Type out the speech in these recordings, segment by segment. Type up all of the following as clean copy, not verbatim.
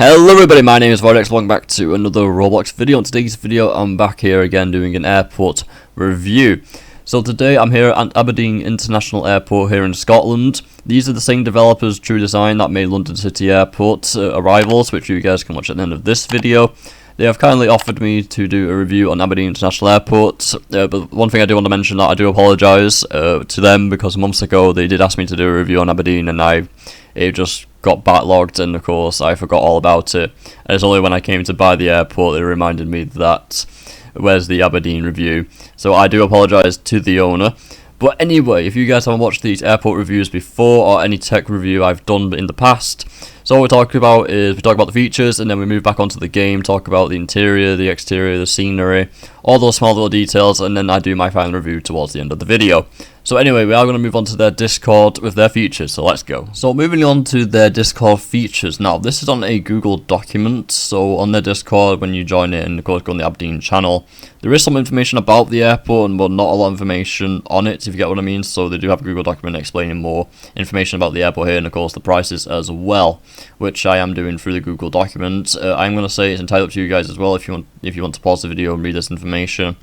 Hello everybody, my name is Voyadex, welcome back to another Roblox video. In today's video, I'm back here again doing an airport review. So today I'm here at Aberdeen International Airport here in Scotland. These are the same developers, True Design, that made London City Airport Arrivals, which you guys can watch at the end of this video. They have kindly offered me to do a review on Aberdeen International Airport, but one thing I do want to mention that I do apologise to them, because months ago they did ask me to do a review on Aberdeen and it just got backlogged, and of course I forgot all about it. And it's only when I came to buy the airport they reminded me that where's the Aberdeen review. So I do apologise to the owner. But anyway, if you guys haven't watched these airport reviews before, or any tech review I've done in the past, so what we talk about is we talk about the features, and then we move back onto the game, talk about the interior, the exterior, the scenery, all those small little details, and then I do my final review towards the end of the video. So anyway, we are going to move on to their Discord with their features, so let's go. So moving on to their Discord features. Now, this is on a Google document, so on their Discord, when you join it, and of course go on the Aberdeen channel, there is some information about the airport, but not a lot of information on it, if you get what I mean. So they do have a Google document explaining more information about the airport here, and of course the prices as well, which I am doing through the Google document. I'm going to say it's entirely up to you guys as well if you want to pause the video and read this information.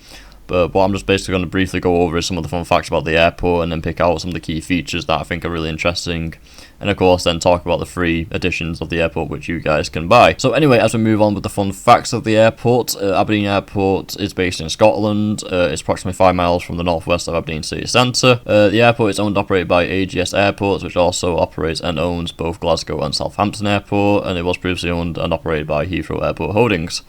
But what I'm just basically going to briefly go over is some of the fun facts about the airport, and then pick out some of the key features that I think are really interesting. And of course then talk about the free editions of the airport which you guys can buy. So anyway, as we move on with the fun facts of the airport, Aberdeen Airport is based in Scotland. It's approximately 5 miles from the northwest of Aberdeen city centre. The airport is owned and operated by AGS Airports, which also operates and owns both Glasgow and Southampton Airport, and it was previously owned and operated by Heathrow Airport Holdings.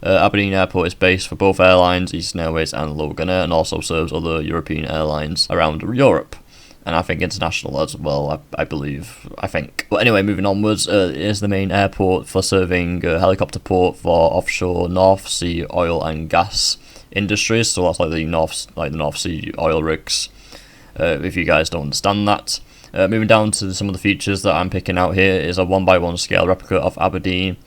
Aberdeen Airport is based for both airlines, Eastern Airways and Loganair, and also serves other European airlines around Europe. And I think international as well, I think. But anyway, moving onwards, it is the main airport for serving helicopter port for offshore North Sea oil and gas industries. So that's like the North Sea oil rigs, if you guys don't understand that. Moving down to some of the features that I'm picking out here is a 1:1 scale replica of Aberdeen,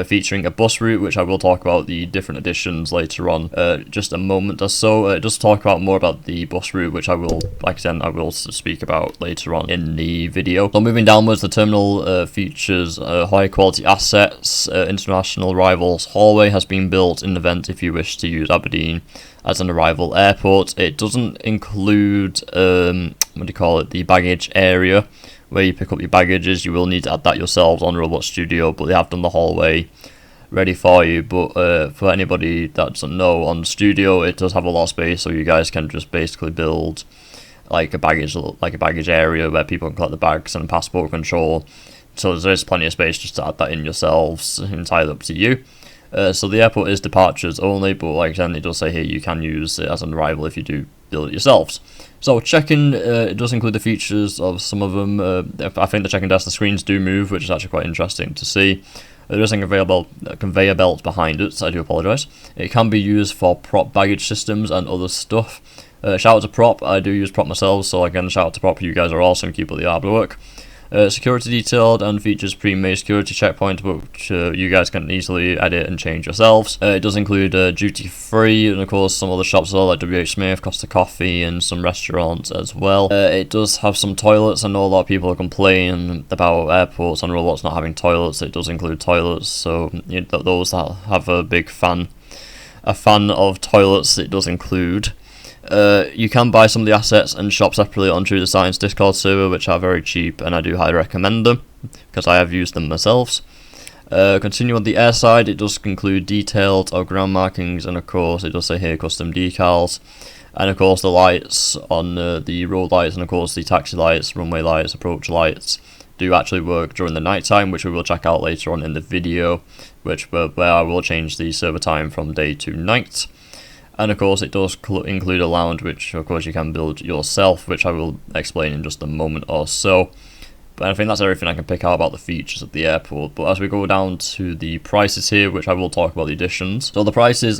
featuring a bus route, which I will talk about the different additions later on, just a moment or so. It does talk about more about the bus route, which I will, like I said, I will speak about later on in the video. So moving downwards, the terminal features high quality assets. International Arrivals Hallway has been built in the event if you wish to use Aberdeen as an arrival airport. It doesn't include, the baggage area, where you pick up your baggages. You will need to add that yourselves on Roblox Studio, but they have done the hallway ready for you. But for anybody that doesn't know, on Studio it does have a lot of space, so you guys can just basically build like a baggage area where people can collect the bags and passport control. So there's plenty of space just to add that in yourselves, entirely up to you. So the airport is departures only, but like I said, it does say here you can use it as an arrival if you do build it yourselves. So check-in, it does include the features of some of them. I think the check-in desk, the screens do move, which is actually quite interesting to see. There is a conveyor belt behind it, so I do apologise. It can be used for prop baggage systems and other stuff. Shout out to prop, I do use prop myself, so again shout out to prop, you guys are awesome, keep up the hard work. Security detailed and features pre-made security checkpoint, which you guys can easily edit and change yourselves. It does include duty free, and of course some other shops as well, like WH Smith, Costa Coffee, and some restaurants as well. It does have some toilets. I know a lot of people are complaining about airports and Roblox not having toilets. It does include toilets, so those that have a fan of toilets, it does include. You can buy some of the assets and shop separately on True Design's Discord server, which are very cheap, and I do highly recommend them because I have used them myself. Continue on the air side, it does include detailed or ground markings, and of course it does say here custom decals, and of course the lights on the road lights, and of course the taxi lights, runway lights, approach lights do actually work during the night time, which we will check out later on in the video, where I will change the server time from day to night. And of course it does include a lounge, which of course you can build yourself, which I will explain in just a moment or so. But I think that's everything I can pick out about the features of the airport. But as we go down to the prices here, which I will talk about the additions. So the prices,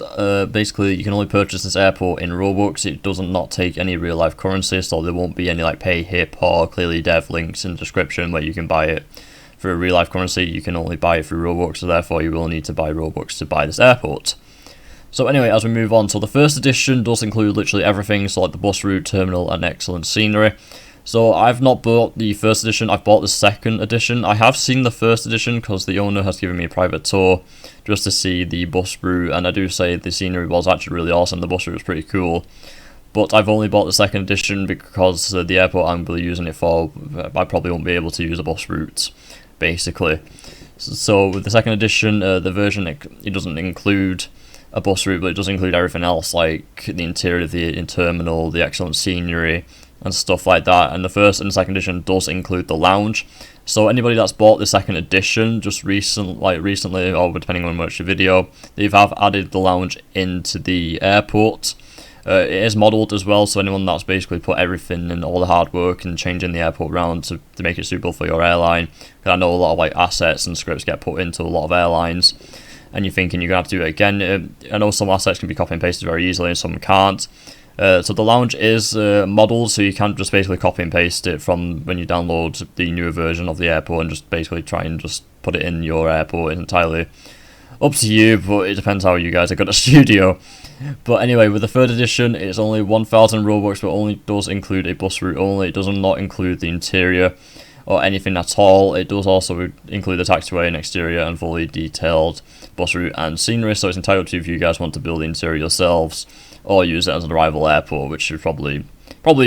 basically you can only purchase this airport in Robux. It doesn't not take any real life currency, so there won't be any like pay hip or clearly dev links in the description where you can buy it for a real life currency. You can only buy it through Robux, so therefore you will need to buy Robux to buy this airport. So anyway, as we move on, so the first edition does include literally everything, so like the bus route, terminal, and excellent scenery. So I've not bought the first edition, I've bought the second edition. I have seen the first edition because the owner has given me a private tour just to see the bus route, and I do say the scenery was actually really awesome, the bus route was pretty cool. But I've only bought the second edition because the airport I'm really using it for, I probably won't be able to use a bus route, basically. So with the second edition, the version, it doesn't include a bus route, but it does include everything else, like the interior of the terminal, the excellent scenery, and stuff like that. And the first and second edition does include the lounge. So anybody that's bought the second edition just recently, or depending on which video, they have added the lounge into the airport. It is modelled as well, so anyone that's basically put everything and all the hard work and changing the airport around to make it suitable for your airline. Because I know a lot of assets and scripts get put into a lot of airlines, and you're thinking you're going to have to do it again. I know some assets can be copy and pasted very easily and some can't. So the lounge is modelled, so you can't just basically copy and paste it from when you download the newer version of the airport and just basically try and just put it in your airport. It's entirely up to you, but it depends how you guys are good at studio. But anyway, with the third edition, it's only 1,000 Robux, but only does include a bus route only. It does not include the interior or anything at all. It does also include the taxiway and exterior and fully detailed bus route and scenery, so it's entirely up to you if you guys want to build the interior yourselves or use it as an arrival airport, which is probably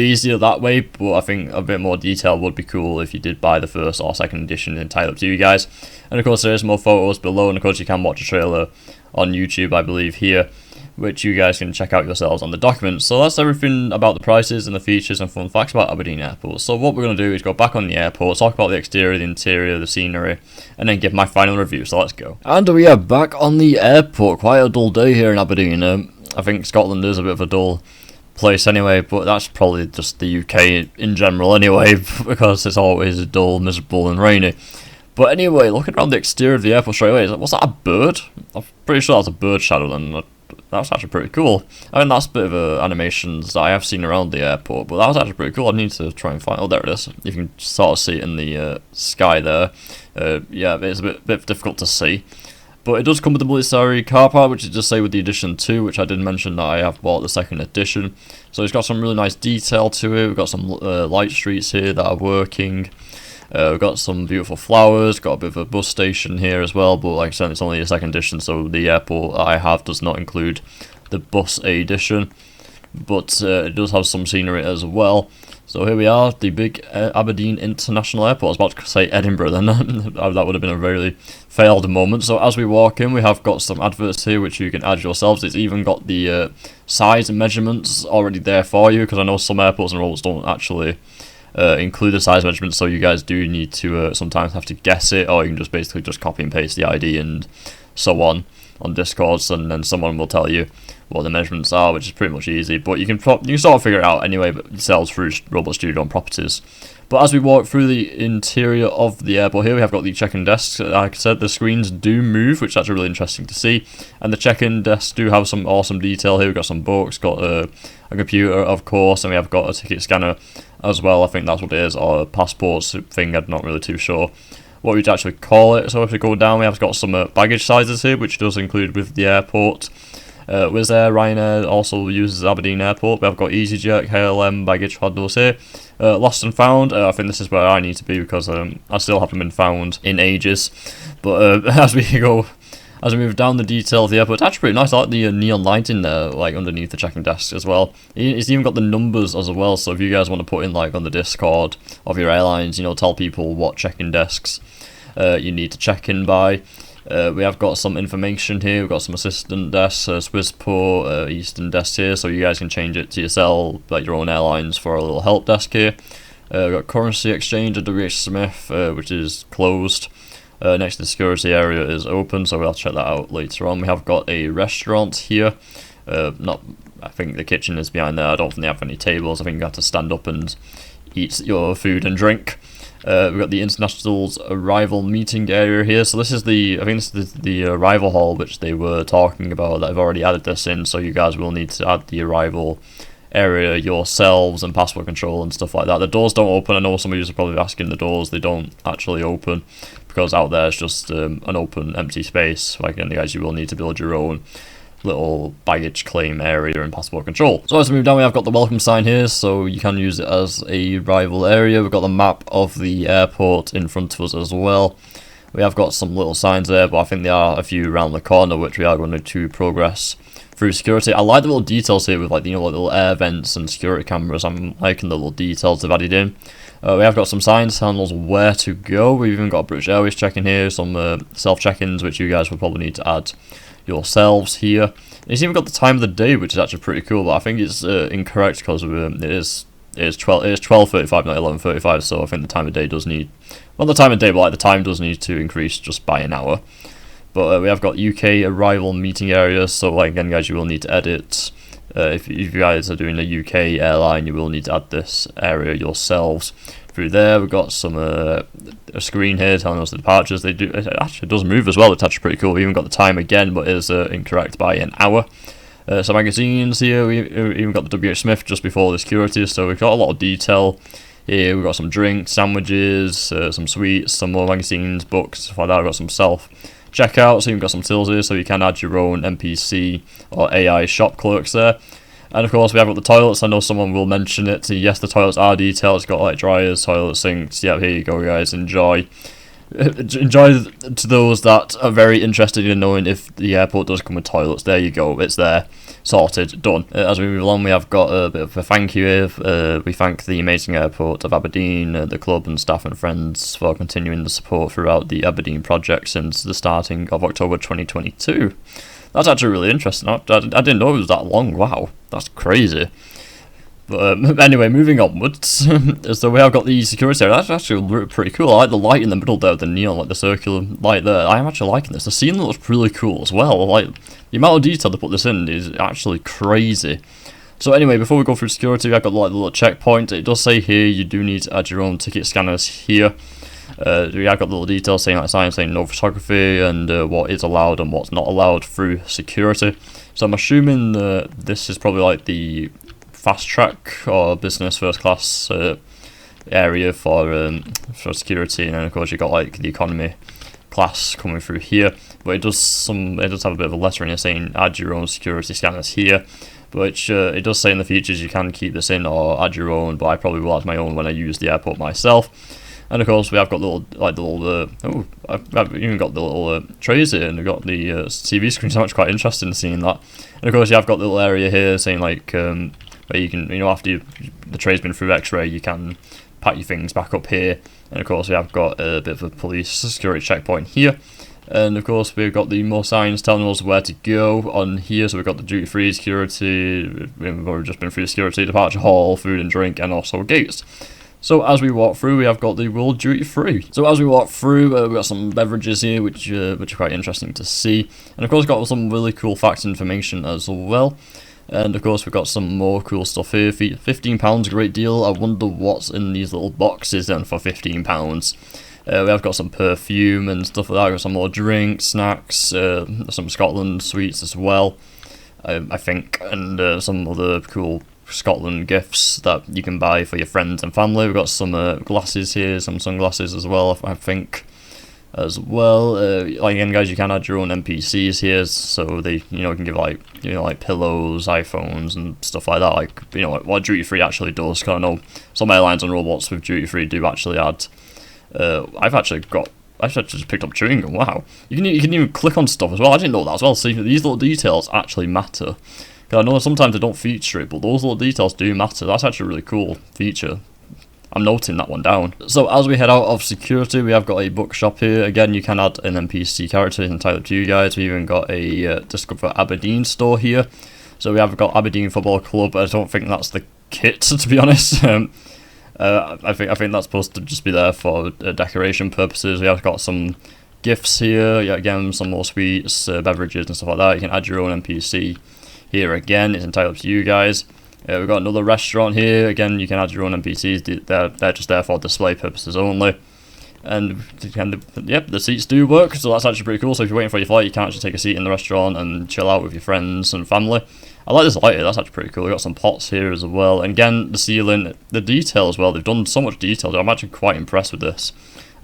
easier that way, but I think a bit more detail would be cool if you did buy the first or second edition, entirely up to you guys. And of course there is more photos below, and of course you can watch a trailer on YouTube, I believe, here, which you guys can check out yourselves on the documents. So that's everything about the prices and the features and fun facts about Aberdeen Airport. So what we're going to do is go back on the airport, talk about the exterior, the interior, the scenery, and then give my final review. So let's go. And we are back on the airport. Quite a dull day here in Aberdeen. I think Scotland is a bit of a dull place anyway, but that's probably just the UK in general anyway, because it's always dull, miserable and rainy. But anyway, looking around the exterior of the airport straight away, was that a bird? I'm pretty sure that's a bird shadow, and that's actually pretty cool. I mean, that's a bit of animations that I have seen around the airport, but that was actually pretty cool. I need to try and find... Oh, there it is. You can sort of see it in the sky there. Yeah, it's a bit difficult to see. But it does come with the multi-story car park, which is just say with the edition 2, which I did mention that I have bought the second edition. So it's got some really nice detail to it. We've got some light streets here that are working. We've got some beautiful flowers, got a bit of a bus station here as well, but like I said, it's only a second edition, so the airport I have does not include the bus edition. But it does have some scenery as well. So here we are, the big Aberdeen International Airport. I was about to say Edinburgh then, that would have been a really failed moment. So as we walk in, we have got some adverts here which you can add yourselves. It's even got the size and measurements already there for you, because I know some airports and roads don't actually include the size measurements, so you guys do need to sometimes have to guess it, or you can just basically just copy and paste the ID and so on Discord, and then someone will tell you what the measurements are, which is pretty much easy, but you can sort of figure it out anyway, but yourselves through Roblox Studio on Properties. But as we walk through the interior of the airport here, we have got the check-in desks. Like I said, the screens do move, which is actually really interesting to see, and the check-in desks do have some awesome detail here. We've got some books, got a computer, of course, and we have got a ticket scanner as well. I think that's what it is, or a passports thing, I'm not really too sure what we'd actually call it. So if we go down, we have got some baggage sizes here, which does include with the airport. Wizz Air, Ryanair also uses Aberdeen Airport. We have got EasyJet, KLM, baggage handlers here. Lost and found, I think this is where I need to be, because I still haven't been found in ages. But as we move down the detail of the airport, it's actually pretty nice. I like the neon lighting there, like underneath the check-in desks as well. It's even got the numbers as well, so if you guys want to put in like on the Discord of your airlines, tell people what check-in desks you need to check in by. We have got some information here. We've got some assistant desks, Swissport, Eastern desk here, so you guys can change it to yourself, like your own airlines, for a little help desk here. We've got currency exchange at WH Smith, which is closed. Next to the security area is open, so we'll check that out later on. We have got a restaurant here. I think the kitchen is behind there. I don't think they have any tables. I think you have to stand up and eat your food and drink. We've got the International's arrival meeting area here. So this is the arrival hall, which they were talking about. That I've already added this in, so you guys will need to add the arrival area yourselves and passport control and stuff like that. The doors don't open. I know some of you are probably asking, the doors, they don't actually open, because out there it's just an open empty space. Like, and guys, you will need to build your own little baggage claim area and passport control. So as we move down, we have got the welcome sign here, so you can use it as a arrival area. We've got the map of the airport in front of us as well. We have got some little signs there, but I think there are a few around the corner which we are going to progress through security. I like the little details here with like, you know, like little air vents and security cameras. I'm liking the little details they've added in. We have got some signs telling us where to go. We've even got a British Airways check-in here, some self-check-ins which you guys will probably need to add yourselves here. And it's even got the time of the day, which is actually pretty cool, but I think it's incorrect because it is 12:35, not 11:35, so I think the time of day does need, not the time of day, but like the time does need to increase just by an hour. But we have got UK arrival meeting areas, so like again guys, you will need to edit. If you guys are doing a UK airline, you will need to add this area yourselves. Through there, we've got some a screen here telling us the departures. It actually does move as well. It's actually pretty cool. We even got the time again, but it is incorrect by an hour. Some magazines here. We even got the WH Smith just before the security, so we've got a lot of detail here. We've got some drinks, sandwiches, some sweets, some more magazines, books, stuff like that. We've got some self checkout, so you've got some tills here, so you can add your own NPC or AI shop clerks there. And of course we have got the toilets. I know someone will mention it. Yes, the toilets are detailed. It's got like dryers, toilet sinks. Yeah, here you go guys, enjoy to those that are very interested in knowing if the airport does come with toilets. There you go, it's there, sorted, done. As we move along, we have got a bit of a thank you here. We thank the amazing airport of Aberdeen, the club and staff and friends for continuing the support throughout the Aberdeen project since the starting of October 2022. That's actually really interesting. I didn't know it was that long. Wow, that's crazy. But anyway, moving onwards, so we have got the security area. That's actually pretty cool. I like the light in the middle there, the neon, like the circular light there. I'm actually liking this. The scene looks really cool as well. Like, the amount of detail they put this in is actually crazy. So anyway, before we go through security, I've got like the little checkpoint. It does say here you do need to add your own ticket scanners here. We have got little details saying like signs saying no photography and what is allowed and what's not allowed through security. So I'm assuming this is probably like the fast track or business first class area for security, and then of course you got like the economy class coming through here. But it does have a bit of a letter in here saying add your own security scanners here, which it does say in the features you can keep this in or add your own, but I probably will add my own when I use the airport myself. And of course we have got I've even got the little trays here, and we've got the TV screen, so it's quite interesting seeing that. And of course you have got the little area here saying like where you can, you know, after the tray's been through x-ray, you can pack your things back up here. And of course we have got a bit of a police security checkpoint here. And of course we've got the more signs telling us where to go on here. So we've got the duty free security, we've already just been through security, departure hall, food and drink, and also gates. So as we walk through, we have got the world duty free. So as we walk through, we've got some beverages here, which are quite interesting to see. And of course got some really cool facts information as well. And of course we've got some more cool stuff here. £15, a great deal. I wonder what's in these little boxes then for £15. We have got some perfume and stuff like that. We've got some more drinks, snacks, some Scotland sweets as well, I think, and some other cool Scotland gifts that you can buy for your friends and family. We've got some glasses here, some sunglasses as well, I think, as well. Like again guys, you can add your own NPCs here, so they, you know, can give like, you know, like pillows, iPhones and stuff like that, like, you know, like what duty free actually does. Because I know some airlines and robots with duty free do actually add I've actually just picked up chewing gum. Wow, you can even click on stuff as well. I didn't know that as well. See, these little details actually matter. Because I know sometimes they don't feature it, but those little details do matter. That's actually a really cool feature. I'm noting that one down. So as we head out of security, we have got a bookshop here. Again, you can add an NPC character entirely to you guys. We even got a Discover Aberdeen store here. So we have got Aberdeen Football Club. I don't think that's the kit, to be honest. I think that's supposed to just be there for decoration purposes. We have got some gifts here. Yeah, again, some more sweets, beverages and stuff like that. You can add your own NPC here. Again, it's entirely up to you guys. We've got another restaurant here. Again, you can add your own NPCs. They're just there for display purposes only. And yep, the seats do work, so that's actually pretty cool. So if you're waiting for your flight, you can actually take a seat in the restaurant and chill out with your friends and family. I like this light here, that's actually pretty cool. We've got some pots here as well. And again, the ceiling, the detail as well, they've done so much detail. I'm actually quite impressed with this.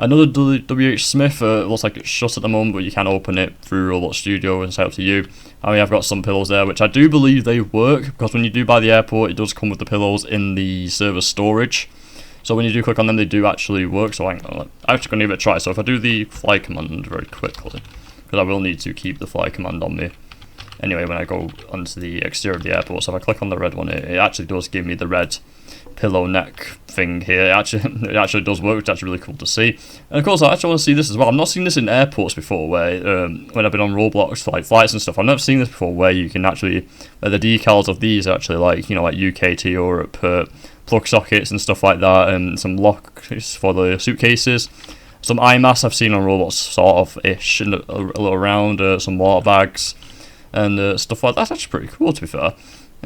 Another WH Smith, looks like it's shut at the moment, but you can open it through Roblox Studio and set up to you. I mean, I've got some pillows there, which I do believe they work, because when you do buy the airport, it does come with the pillows in the server storage. So when you do click on them, they do actually work. So I'm actually going to give it a try. So if I do the fly command very quickly, because I will need to keep the fly command on me anyway when I go onto the exterior of the airport. So if I click on the red one, it actually does give me the red pillow neck thing here. It actually does work, which is actually really cool to see. And of course, I actually want to see this as well. I've not seen this in airports before, where when I've been on Roblox for like flights and stuff, I've never seen this before, where you can actually, where the decals of these are actually like, you know, like UK to Europe, plug sockets and stuff like that, and some locks for the suitcases. Some eye masks I've seen on Roblox sort of ish, and a little around, some water bags and stuff like that. That's actually pretty cool, to be fair.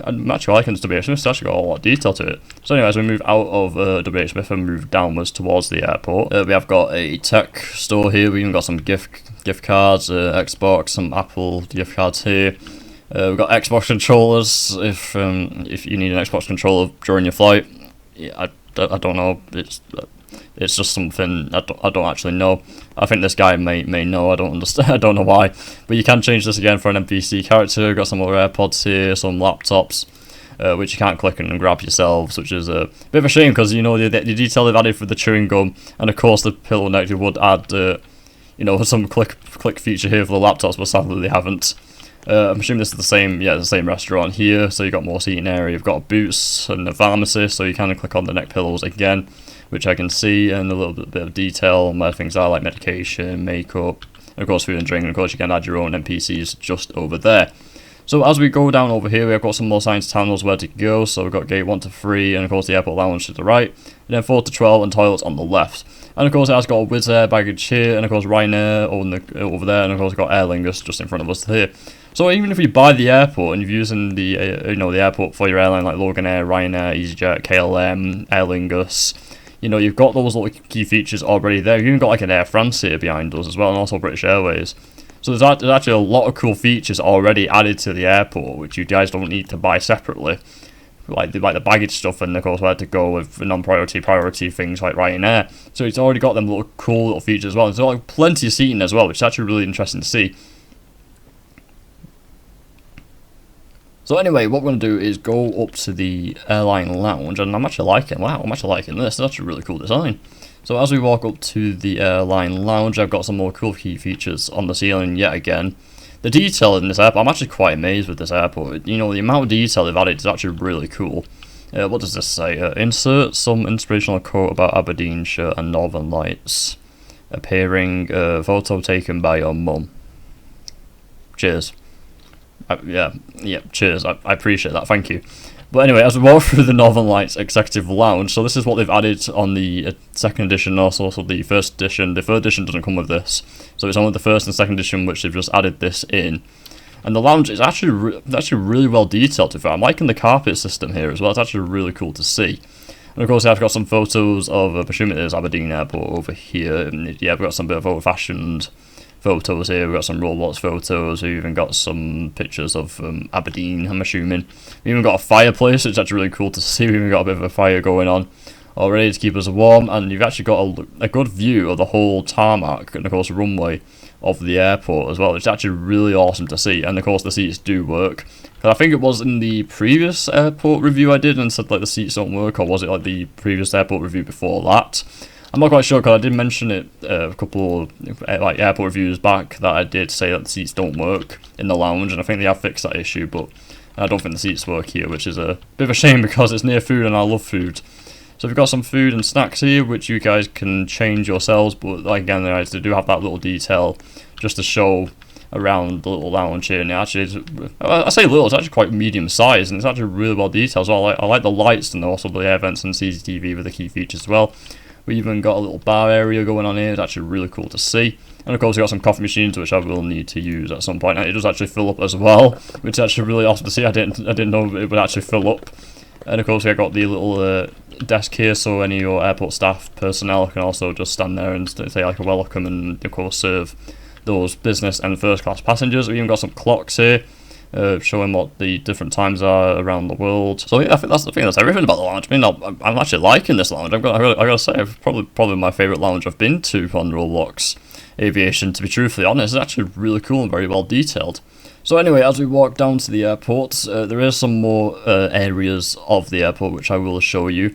I'm actually liking this WH Smith. It's actually got a lot of detail to it. So anyway, as we move out of WH Smith and move downwards towards the airport, we have got a tech store here. We even got some gift cards, Xbox, some Apple gift cards here. We've got Xbox controllers if you need an Xbox controller during your flight. Yeah, I don't know. It's just something I don't actually know. I think this guy may know. I don't understand. I don't know why. But you can change this again for an NPC character. We've got some other AirPods here, some laptops, which you can't click and grab yourselves, which is a bit of a shame, because you know the detail they've added for the chewing gum, and of course the pillow neck would add you know, some click feature here for the laptops, but sadly they haven't. I'm assuming this is the same, yeah, the same restaurant here. So you've got more seating area. You've got boots and a pharmacy, so you can click on the neck pillows again, which I can see, and a little bit of detail on where things are, like medication, makeup, and of course food and drink, and of course you can add your own NPCs just over there. So as we go down over here, we've got some more signs telling us where to go. So we've got gate 1 to 3, and of course the airport lounge to the right, and then 4 to 12, and toilets on the left. And of course it has got a Wizz Air baggage here, and of course Ryanair over there, and of course we've got Airline just in front of us here. So even if you buy the airport and you're using the the airport for your airline, like Loganair, Ryanair, EasyJet, KLM, Aer Lingus, you know, you've got those little key features already there. You've even got like an Air France here behind us as well, and also British Airways. So there's actually a lot of cool features already added to the airport, which you guys don't need to buy separately, like the baggage stuff, and of course where to go with priority things like Ryanair. So it's already got them little cool little features as well. There's like plenty of seating as well, which is actually really interesting to see. So anyway, what we're going to do is go up to the airline lounge, and I'm actually liking this. It's actually a really cool design. So as we walk up to the airline lounge, I've got some more cool key features on the ceiling yet again. The detail in this airport, I'm actually quite amazed with this airport. You know, the amount of detail they've added is actually really cool. What does this say? Insert some inspirational quote about Aberdeenshire and Northern Lights. Appearing photo taken by your mum. Cheers. Yeah, cheers. I appreciate that, thank you. But anyway, as we walk through the Northern Lights Executive Lounge, so this is what they've added on the second edition, and also the first edition. The third edition doesn't come with this, so it's only the first and second edition which they've just added this in. And the lounge is actually really well detailed. I'm liking the carpet system here as well. It's actually really cool to see. And of course, I've got some photos of, I presume it is Aberdeen Airport over here. And yeah, I've got some bit of old-fashioned photos here. We've got some Roblox photos. We've even got some pictures of Aberdeen, I'm assuming. We've even got a fireplace, which is actually really cool to see. We've even got a bit of a fire going on already to keep us warm, and you've actually got a good view of the whole tarmac and of course runway of the airport as well. It's actually really awesome to see, and of course the seats do work. I think it was in the previous airport review I did and said like the seats don't work, or was it like the previous airport review before that? I'm not quite sure, because I did mention it a couple of like airport reviews back that I did say that the seats don't work in the lounge, and I think they have fixed that issue, but I don't think the seats work here, which is a bit of a shame because it's near food and I love food. So we've got some food and snacks here, which you guys can change yourselves, but like again, they do have that little detail just to show around the little lounge here, and it actually is, I say little, it's actually quite medium size, and it's actually really well detailed as well. I like the lights and also the air vents and CCTV with the key features as well. We even got a little bar area going on here. It's actually really cool to see. And of course we got some coffee machines, which I will need to use at some point. And it does actually fill up as well, which is actually really awesome to see. I didn't know it would actually fill up. And of course we got the little desk here, so any of your airport staff personnel can also just stand there and say like a welcome, and of course serve those business and first class passengers. We even got some clocks here, showing what the different times are around the world. So yeah, I think that's everything about the lounge. I mean, I'm actually liking this lounge. I gotta say, it's probably my favourite lounge I've been to on Roblox Aviation. To be truthfully honest, it's actually really cool and very well detailed. So anyway, as we walk down to the airport, there is some more areas of the airport which I will show you.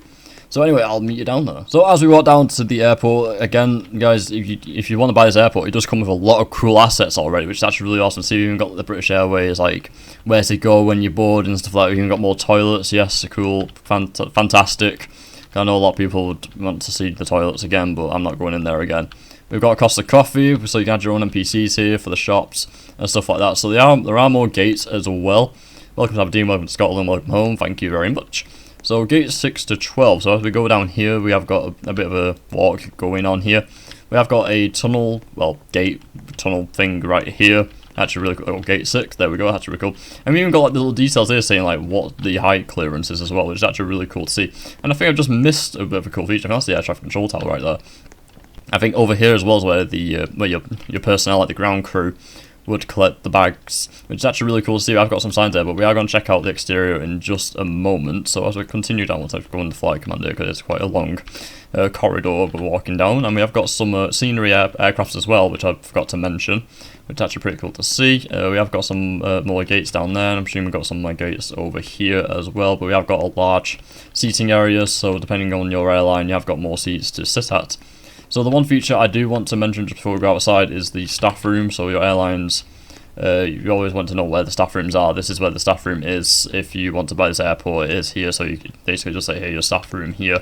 So anyway, I'll meet you down there. So as we walk down to the airport, again, guys, if you want to buy this airport, it does come with a lot of cool assets already, which is actually really awesome. So you've even got the British Airways, like where to go when you're bored and stuff like that. You've even got more toilets. Yes, cool, fantastic. I know a lot of people would want to see the toilets again, but I'm not going in there again. We've got a Costa Coffee, so you can add your own NPCs here for the shops and stuff like that. So there are more gates as well. Welcome to Aberdeen, welcome to Scotland, welcome home. Thank you very much. So gates 6 to 12. So as we go down here, we have got a bit of a walk going on here. We have got a tunnel, gate tunnel thing right here. Actually really cool. Oh, gate 6, there we go, actually really cool. And we even got like the little details here saying like what the height clearance is as well, which is actually really cool to see. And I think I've just missed a bit of a cool feature. That's the air traffic control tower right there. I think over here as well is where the where your personnel, like the ground crew, would collect the bags, which is actually really cool to see. I've got some signs there, but we are going to check out the exterior in just a moment. So as we continue down, we'll go in the flight commander because it's quite a long corridor we're walking down, and we have got some scenery aircrafts as well, which I forgot to mention, which is actually pretty cool to see. We have got some more gates down there, and I'm assuming we've got some more gates over here as well, but we have got a large seating area, so depending on your airline, you have got more seats to sit at. So the one feature I do want to mention just before we go outside is the staff room. So your airlines, you always want to know where the staff rooms are. This is where the staff room is. If you want to buy this airport, it is here. So you can basically just say, hey, your staff room here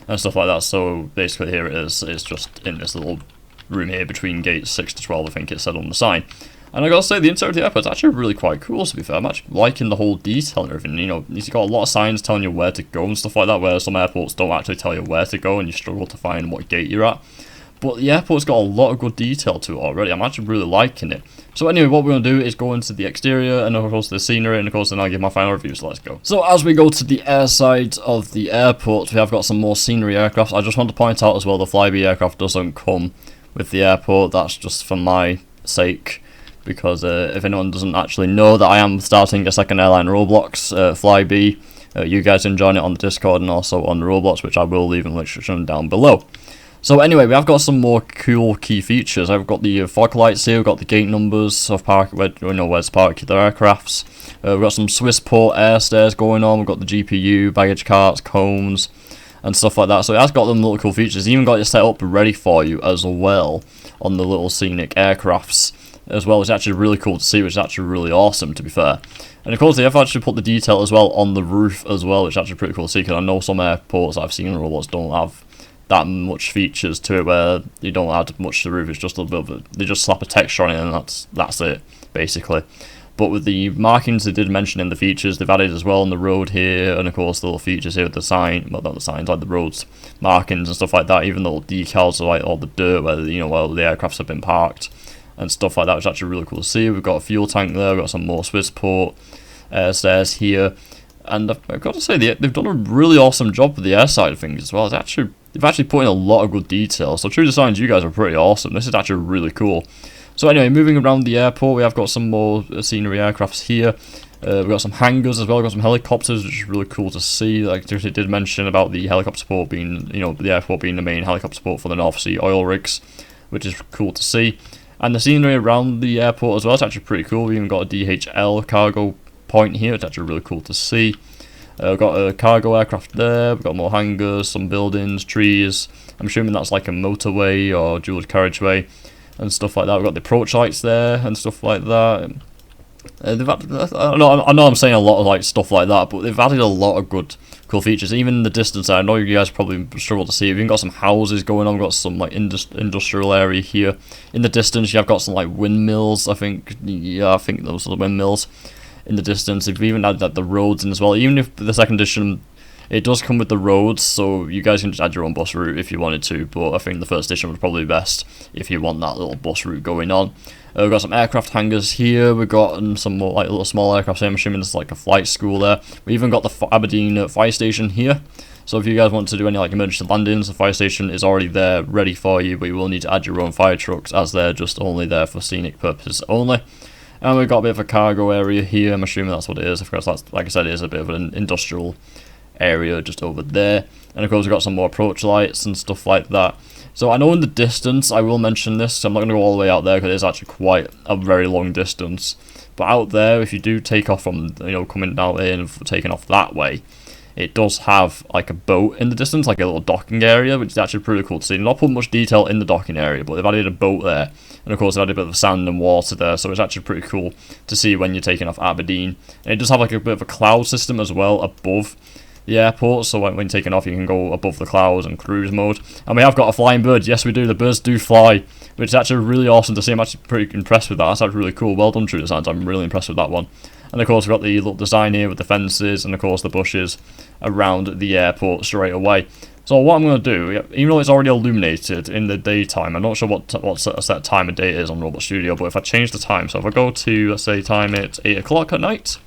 and stuff like that. So basically here it is. It's just in this little room here between gates 6 to 12, I think it said on the sign. And I gotta say, the interior of the airport's actually really quite cool, to be fair. I'm actually liking the whole detail and everything. You know, you've got a lot of signs telling you where to go and stuff like that, where some airports don't actually tell you where to go and you struggle to find what gate you're at. But the airport's got a lot of good detail to it already. I'm actually really liking it. So anyway, what we're going to do is go into the exterior and of course the scenery, and of course then I'll give my final review, so let's go. So as we go to the air side of the airport, we have got some more scenery aircraft. I just want to point out as well, the Flybe aircraft doesn't come with the airport. That's just for my sake, because if anyone doesn't actually know that I am starting a second airline Roblox, Flybe. You guys can join it on the Discord and also on Roblox, which I will leave in the description down below. So anyway, we have got some more cool key features. I've got the fog lights here, we've got the gate numbers of where to park their aircrafts. We've got some Swissport air stairs going on, we've got the GPU, baggage carts, cones, and stuff like that. So it has got them little cool features. It's even got it set up ready for you as well on the little scenic aircrafts as well. It's actually really cool to see, which is actually really awesome, to be fair. And of course they have actually put the detail as well on the roof as well, which is actually pretty cool to see, because I know some airports I've seen in Roblox don't have that much features to it, where you don't add much to the roof. It's just a little bit of they just slap a texture on it and that's it, basically. But with the markings they did mention in the features, they've added as well on the road here, and of course the little features here with the sign, well not the signs, like the roads markings and stuff like that, even the little decals of like all the dirt where the aircrafts have been parked and stuff like that, which is actually really cool to see. We've got a fuel tank there, we've got some more Swissport stairs here, and I've got to say they've done a really awesome job with the air side of things as well. They've actually put in a lot of good detail. So true designs, you guys are pretty awesome. This is actually really cool. So anyway, moving around the airport, we have got some more scenery aircrafts here. We've got some hangars as well. We've got some helicopters, which is really cool to see. Like it did mention about the helicopter port being, the airport being the main helicopter port for the North Sea oil rigs, which is cool to see. And the scenery around the airport as well, it's actually pretty cool. We've even got a DHL cargo point here. It's actually really cool to see. We've got a cargo aircraft there, we've got more hangars, some buildings, trees. I'm assuming that's like a motorway or dual carriageway and stuff like that. We've got the approach lights there and stuff like that. I know I'm saying a lot of like stuff like that, but they've added a lot of cool features. Even in the distance, I know you guys probably struggle to see. We've even got some houses going on. We've got some like industrial area here. In the distance, you have got some like windmills. I think those are the windmills. In the distance, they've even added the roads in as well. Even if the second edition, it does come with the roads, so you guys can just add your own bus route if you wanted to, but I think the first edition was probably best if you want that little bus route going on. We've got some aircraft hangars here, we've got some more like little small aircraft here. I'm assuming there's like a flight school there. We even got the Aberdeen fire station here, so if you guys want to do any like emergency landings, the fire station is already there ready for you, but you will need to add your own fire trucks as they're just only there for scenic purposes only. And we've got a bit of a cargo area here. I'm assuming that's what it is. Of course, that's, like I said, it is a bit of an industrial area just over there. And of course, we've got some more approach lights and stuff like that. So I know in the distance, I will mention this, so I'm not going to go all the way out there because it's actually quite a very long distance. But out there, if you do take off from, coming down in and taking off that way, it does have like a boat in the distance, like a little docking area, which is actually pretty cool to see. Not put much detail in the docking area, but they've added a boat there. And of course, they've added a bit of sand and water there, so it's actually pretty cool to see when you're taking off Aberdeen. And it does have like a bit of a cloud system as well above the airport, so when taking off you can go above the clouds and cruise mode. And we have got a flying bird. Yes, we do. The birds do fly, which is actually really awesome to see. I'm actually pretty impressed with that. That's actually really cool. Well done, True Designs. I'm really impressed with that one. And of course we've got the little design here with the fences and of course the bushes around the airport straight away. So what I'm going to do, even though it's already illuminated in the daytime, I'm not sure what set time of day it is on Roblox Studio, but if I change the time, so if I go to, let's say, time it's 8 o'clock at night.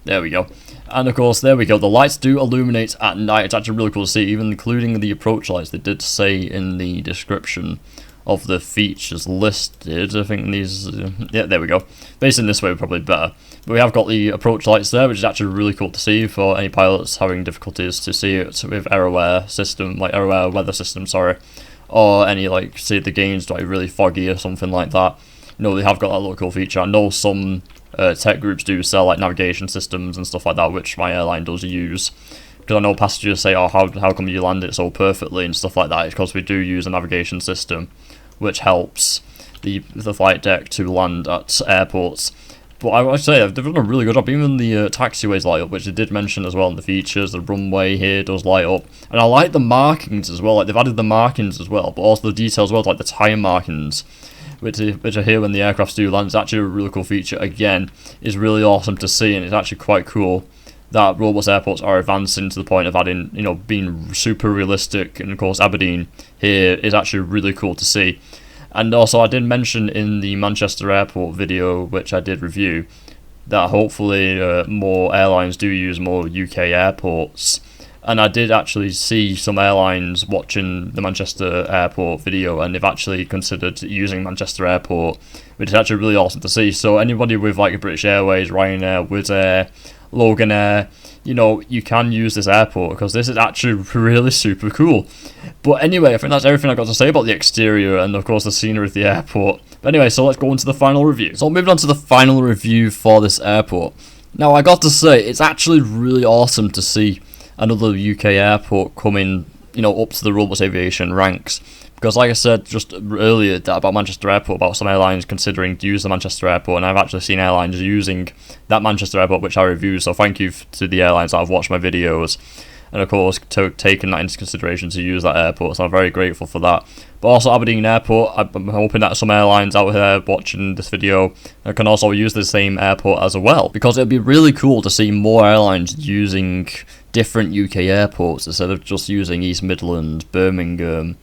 There we go. And of course, there we go. The lights do illuminate at night. It's actually really cool to see, even including the approach lights. They did say in the description of the features listed, I think these, yeah, there we go. Based in this way, probably better. But we have got the approach lights there, which is actually really cool to see for any pilots having difficulties to see it with AirAware system, like AirAware weather system, sorry, or any like say the game's like really foggy or something like that. They have got that little cool feature. I know some tech groups do sell like navigation systems and stuff like that, which my airline does use. Because I know passengers say, oh, how come you land it so perfectly and stuff like that. It's because we do use a navigation system, which helps the flight deck to land at airports. But I would say they've done a really good job. Even the taxiways light up, which they did mention as well in the features. The runway here does light up, and I like the markings as well. Like they've added the markings as well, but also the details as well, like the tyre markings, which are here when the aircrafts do land. It's actually a really cool feature. Again, it's really awesome to see, and it's actually quite cool that Roblox airports are advancing to the point of adding, being super realistic. And of course, Aberdeen here is actually really cool to see. And also, I did mention in the Manchester Airport video, which I did review, that hopefully more airlines do use more UK airports. And I did actually see some airlines watching the Manchester Airport video, and they've actually considered using Manchester Airport, which is actually really awesome to see. So anybody with like British Airways, Ryanair, Wizz Air, Logan Air, you can use this airport because this is actually really super cool. But anyway, I think that's everything I've got to say about the exterior and of course the scenery of the airport. But anyway, so let's go into the final review. So moving on to the final review for this airport. Now I got to say, it's actually really awesome to see another UK airport coming, up to the Roblox Aviation ranks. Because like I said just earlier about Manchester Airport, about some airlines considering to use the Manchester Airport, and I've actually seen airlines using that Manchester Airport, which I reviewed, so thank you to the airlines that have watched my videos, and of course taken that into consideration to use that airport, so I'm very grateful for that. But also Aberdeen Airport, I'm hoping that some airlines out there watching this video can also use the same airport as well, because it would be really cool to see more airlines using different UK airports instead of just using East Midlands, Birmingham,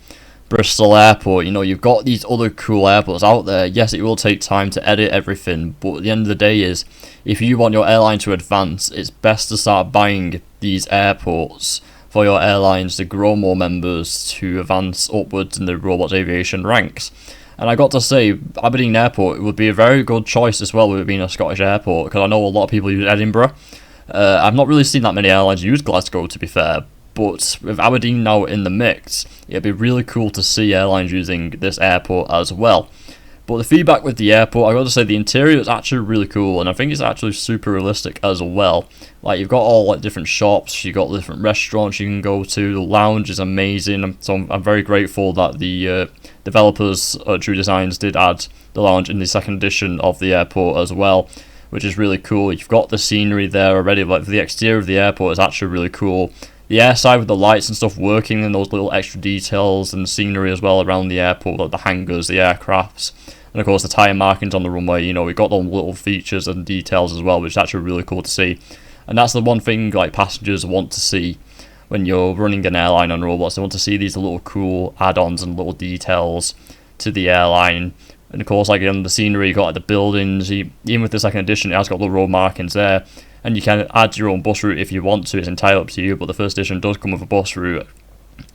Bristol Airport. You've got these other cool airports out there. Yes, it will take time to edit everything, but at the end of the day is, if you want your airline to advance, it's best to start buying these airports for your airlines to grow more members to advance upwards in the Roblox Aviation ranks. And I got to say, Aberdeen Airport would be a very good choice as well with it being a Scottish airport, because I know a lot of people use Edinburgh. I've not really seen that many airlines use Glasgow, to be fair. But with Aberdeen now in the mix, it'd be really cool to see airlines using this airport as well. But the feedback with the airport, I got to say the interior is actually really cool, and I think it's actually super realistic as well. Like you've got all like different shops, you've got different restaurants you can go to, the lounge is amazing. So I'm very grateful that the developers at True Designs did add the lounge in the second edition of the airport as well, which is really cool. You've got the scenery there already, like the exterior of the airport is actually really cool. The airside with the lights and stuff working and those little extra details and scenery as well around the airport, like the hangars, the aircrafts, and of course the tyre markings on the runway. We've got those little features and details as well, which is actually really cool to see. And that's the one thing like passengers want to see when you're running an airline on Roblox. They want to see these little cool add-ons and little details to the airline. And of course, like in the scenery, you've got like the buildings. Even with the second edition, it has got the road markings there. And you can add your own bus route if you want to, it's entirely up to you, but the first edition does come with a bus route.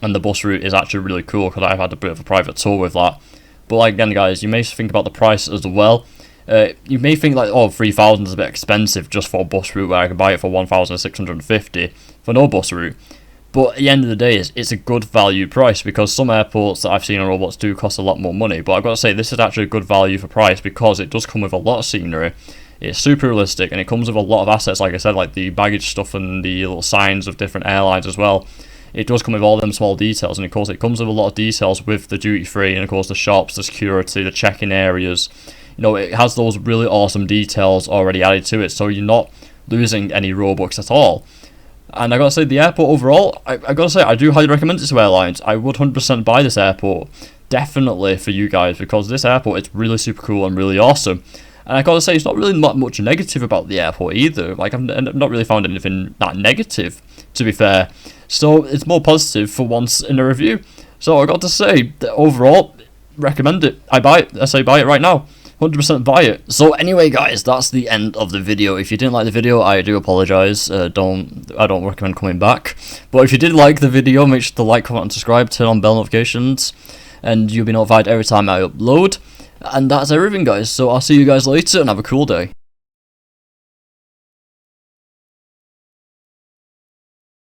and the bus route is actually really cool because I've had a bit of a private tour with that. But like, again, guys, you may think about the price as well. You may think like, oh, 3,000 is a bit expensive just for a bus route where I could buy it for 1,650 for no bus route. But at the end of the day, it's a good value price, because some airports that I've seen on Roblox do cost a lot more money. But I've got to say, this is actually a good value for price because it does come with a lot of scenery. It's super realistic, and it comes with a lot of assets, like I said, like the baggage stuff and the little signs of different airlines as well. It does come with all them small details, and of course it comes with a lot of details with the duty free, and of course the shops, the security, the check-in areas. You know, it has those really awesome details already added to it, so you're not losing any Robux at all. And I gotta say, the airport overall, I gotta say, I do highly recommend it to airlines. I would 100% buy this airport, definitely for you guys, because this airport is really super cool and really awesome. And I gotta say, it's not really much negative about the airport either. Like, I've not really found anything that negative, to be fair. So it's more positive for once in a review. So I got to say that overall, recommend it. I buy it. I say buy it right now. 100% buy it. So anyway, guys, that's the end of the video. If you didn't like the video, I do apologize. I don't recommend coming back. But if you did like the video, make sure to like, comment, and subscribe. Turn on bell notifications, and you'll be notified every time I upload. And that's everything, guys. So I'll see you guys later, and have a cool day.